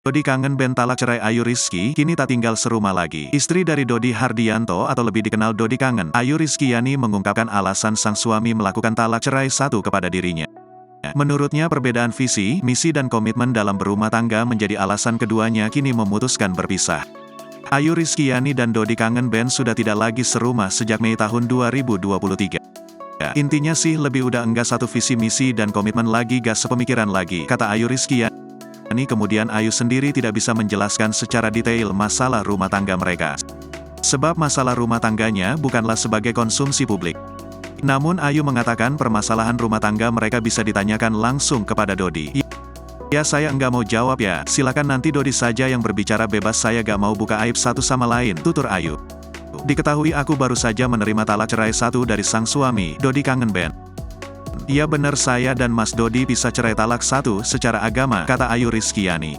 Dodi kangen band talak cerai Ayu Rizky, kini tak tinggal serumah lagi. Istri dari Dodi Hardianto atau lebih dikenal Dodi Kangen, Ayu Rizkyani mengungkapkan alasan sang suami melakukan talak cerai satu kepada dirinya. Menurutnya perbedaan visi, misi dan komitmen dalam berumah tangga menjadi alasan keduanya kini memutuskan berpisah. Ayu Rizkyani dan Dodi Kangen Band sudah tidak lagi serumah sejak Mei tahun 2023. Intinya sih lebih udah enggak satu visi misi dan komitmen lagi, gas sepemikiran lagi, kata Ayu Rizkyani. Kemudian Ayu sendiri tidak bisa menjelaskan secara detail masalah rumah tangga mereka. Sebab masalah rumah tangganya bukanlah sebagai konsumsi publik. Namun Ayu mengatakan permasalahan rumah tangga mereka bisa ditanyakan langsung kepada Dodi. Ya saya enggak mau jawab ya, silakan nanti Dodi saja yang berbicara bebas, saya gak mau buka aib satu sama lain, tutur Ayu. Diketahui aku baru saja menerima talak cerai satu dari sang suami, Dodi Kangen Band. Iya benar, saya dan Mas Dodi bisa cerai talak satu secara agama, kata Ayu Rizkyani.